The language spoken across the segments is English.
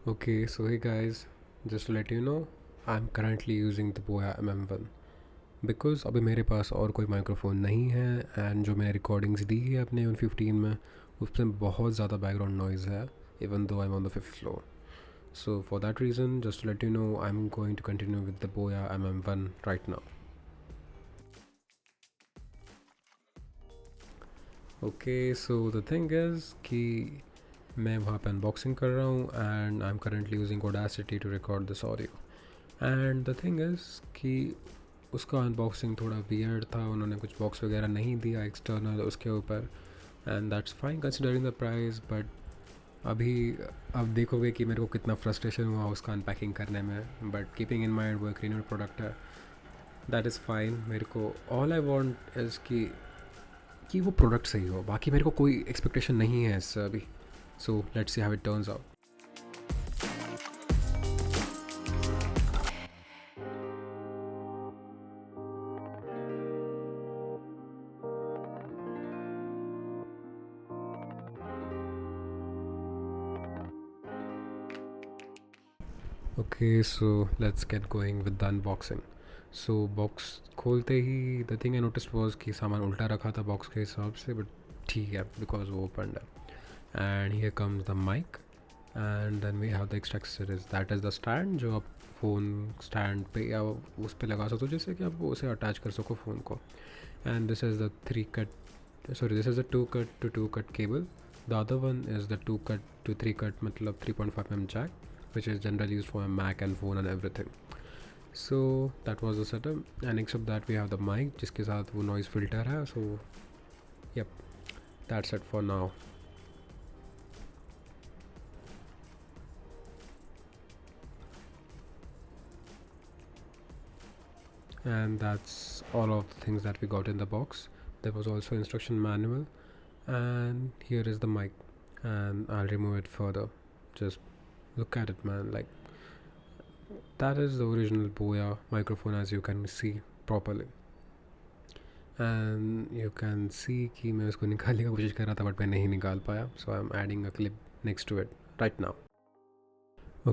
Okay, so hey guys, just to let you know, I'm currently using the Boya MM1 because अभी मेरे पास और कोई microphone नहीं है एंड जो मैंने रिकॉर्डिंग्स दी है अपने उन 15 में उसमें बहुत ज़्यादा बैकग्राउंड नॉइज़ है even though I am on the fifth floor. So for that reason, just to let you know, I'm going to continue with the Boya MM1 right now. Okay, so the thing is कि मैं वहाँ पे unboxing कर रहा हूँ and I am currently using Audacity to record this audio. And the thing is कि उसका unboxing थोड़ा वियर्ड था, उन्होंने कुछ बॉक्स वगैरह नहीं दिया एक्सटर्नल उसके ऊपर and that's fine considering the price. But अभी अब देखोगे कि मेरे को कितना फ्रस्ट्रेशन हुआ उसका अनपैकिंग करने में. बट कीपिंग इन माइंड वो एक रिन्यूड प्रोडक्ट है, दैट इज़ फाइन. मेरे को ऑल आई वॉन्ट इज़ कि वो प्रोडक्ट सही हो, बाकी मेरे को कोई एक्सपेक्टेशन नहीं है इससे अभी. So let's see how it turns out. Okay, so let's get going with the unboxing. So box खोलते ही the thing I notice was कि सामान उल्टा रखा था बॉक्स के हिसाब से, बट ठीक है बिकॉज वो ओपन है. And here comes the mic and then we have the extra accessories, that is the stand जो आप फ़ोन स्टैंड पे या उस पर लगा सकते हो जिससे कि आप उसे अटैच कर सको फ़ोन को. And this is the this is the 2 cut to 2 cut cable. The other one is the 2 cut to 3 cut, मतलब 3.5 mm jack, which is generally used for a Mac and phone and everything. So that was the setup, and except that we have the mic जिसके साथ वो noise filter है. So yep, that's it for now. And that's all of the things that we got in the box. There was also instruction manual, and here is the mic, and I'll remove it further. Just look at it, man. Like, that is the original Boya microphone, as you can see properly. And you can see कि मैं उसको निकालने की कोशिश कर रहा था but मैं नहीं निकाल पाया. So I'm adding a clip next to it right now.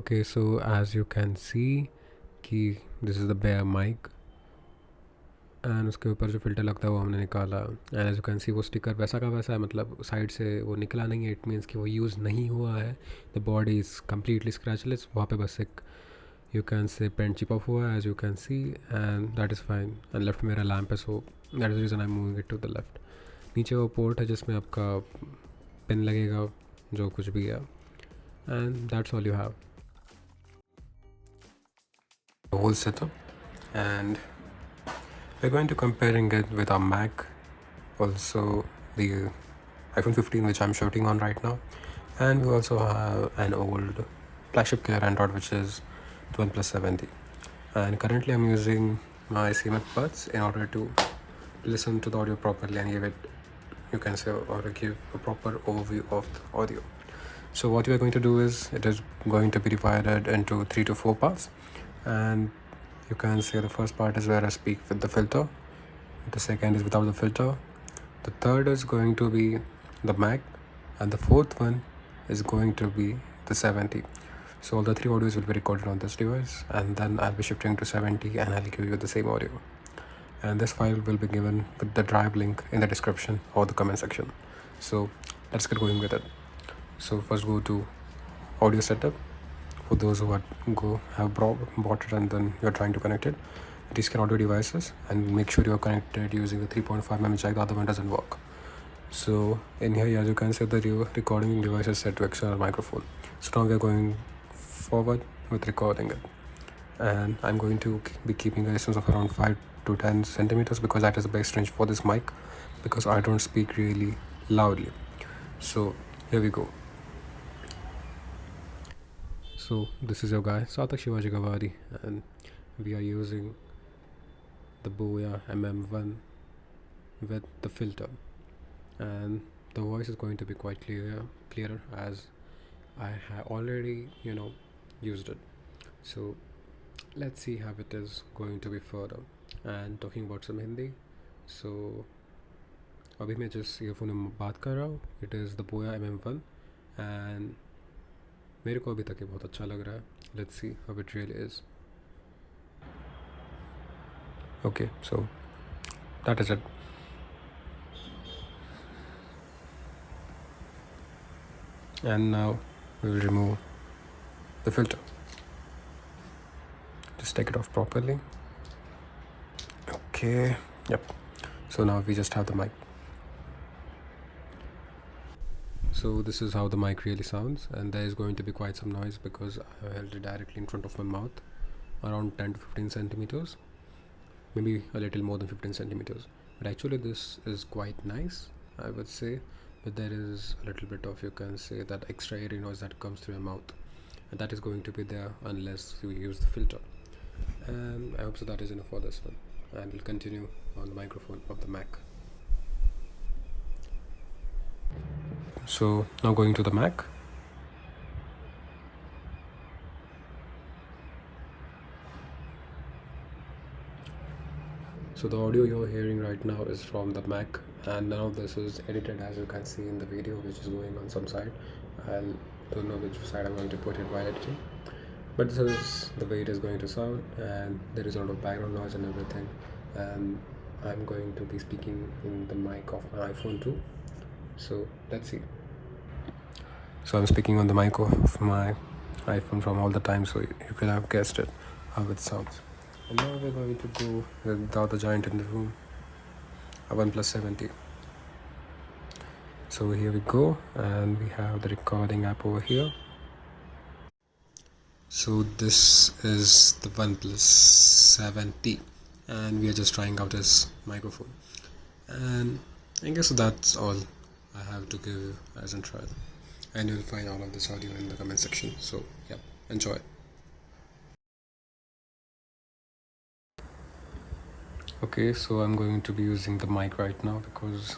Okay, so as you can see कि this is the bare mic, and उसके ऊपर जो फ़िल्टर लगता है वो हमने निकाला. And as you can see वो स्टिकर वैसा का वैसा है, मतलब साइड से वो निकला नहीं है. इट मीन्स कि वो यूज़ नहीं हुआ है. The body is completely scratchless. वहाँ पे बस एक you can say paint chip off हुआ है as you can see, and that is fine. And left मेरा लैम्प है, so that is reason I am moving it to the left. नीचे वो पोर्ट है जिसमें आपका पिन लगेगा जो कुछ भी है, and that's all you have. Whole setup, and we're going to comparing it with our Mac, also the iPhone 15 which I'm shooting on right now, and we also have an old flagship killer Android which is the OnePlus 7T. And currently I'm using my CMF buds in order to listen to the audio properly and give it, you can say, or give a proper overview of the audio. So what we are going to do is it is going to be divided into 3 to 4 parts, and you can say the first part is where I speak with the filter, the second is without the filter, the third is going to be the Mac, and the fourth one is going to be the 7T. So all the three audios will be recorded on this device, and then I'll be shifting to 7T and I'll give you the same audio. And this file will be given with the drive link in the description or the comment section. So let's get going with it. So first go to audio setup. For those who have bought it and then you're trying to connect it, disconnect audio devices and make sure you're connected using the 3.5 mm jack. The other one doesn't work. So in here, as you can see, the recording device is set to external microphone. So now we're going forward with recording it, and I'm going to be keeping a distance of around 5 to 10 centimeters because that is the best range for this mic, because I don't speak really loudly. So here we go. So this is your guy Satak Shivaji Gavari, and we are using the Boya MM1 with the filter, and the voice is going to be quite clearer as I have already used it. So let's see how it is going to be further. And talking about some Hindi, so अभी मैं जिस earphone में बात कर रहा हूँ, it is the Boya MM1, and मेरे को अभी तक ये बहुत अच्छा लग रहा है. Let's see how it really is. Okay, so that is it. And now we will remove the filter. Just take it off properly. Okay, yep. So now we just have the mic. So this is how the mic really sounds, and there is going to be quite some noise because I held it directly in front of my mouth, around 10 to 15 centimeters, maybe a little more than 15 centimeters. But actually this is quite nice, I would say, but there is a little bit of, you can say, that extra airy noise that comes through your mouth, and that is going to be there unless you use the filter. And I hope so that is enough for this one, and we'll continue on the microphone of the Mac. So now going to the Mac. So the audio you're hearing right now is from the Mac, and none of this is edited, as you can see in the video which is going on some side. I don't know which side I'm going to put it while editing, but this is the way it is going to sound, and there is a lot of background noise and everything. And I'm going to be speaking in the mic of my iPhone too, so let's see. So I'm speaking on the mic of my iPhone from all the time, so you could have guessed it how it sounds. And now we're going to go with the other giant in the room, a OnePlus 70. So here we go, and we have the recording app over here. So this is the OnePlus 70, and we are just trying out this microphone. And I guess that's all I have to give you as a trial. And you'll find all of this audio in the comment section. So yeah, enjoy. Okay, so I'm going to be using the mic right now because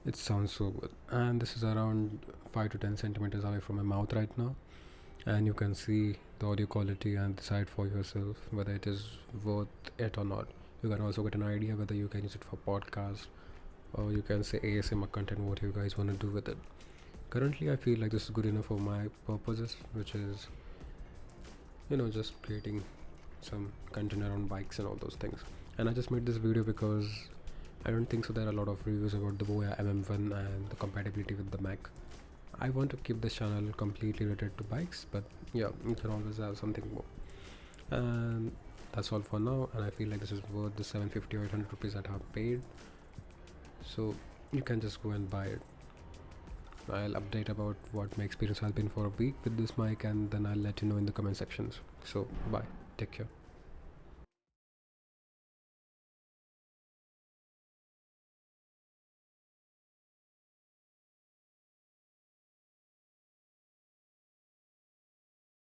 it sounds so good. And this is around 5 to 10 centimeters away from my mouth right now. And you can see the audio quality and decide for yourself whether it is worth it or not. You can also get an idea whether you can use it for podcast, or you can say ASMR content, what you guys want to do with it. Currently I feel like this is good enough for my purposes, which is, just creating some content around bikes and all those things. And I just made this video because I don't think so there are a lot of reviews about the Boya-MM1 and the compatibility with the Mac. I want to keep this channel completely related to bikes, but yeah, you can always have something more. And that's all for now, and I feel like this is worth the 750 or 800 rupees that I have paid, so you can just go and buy it. I'll update about what my experience has been for a week with this mic, and then I'll let you know in the comment sections. So bye, take care.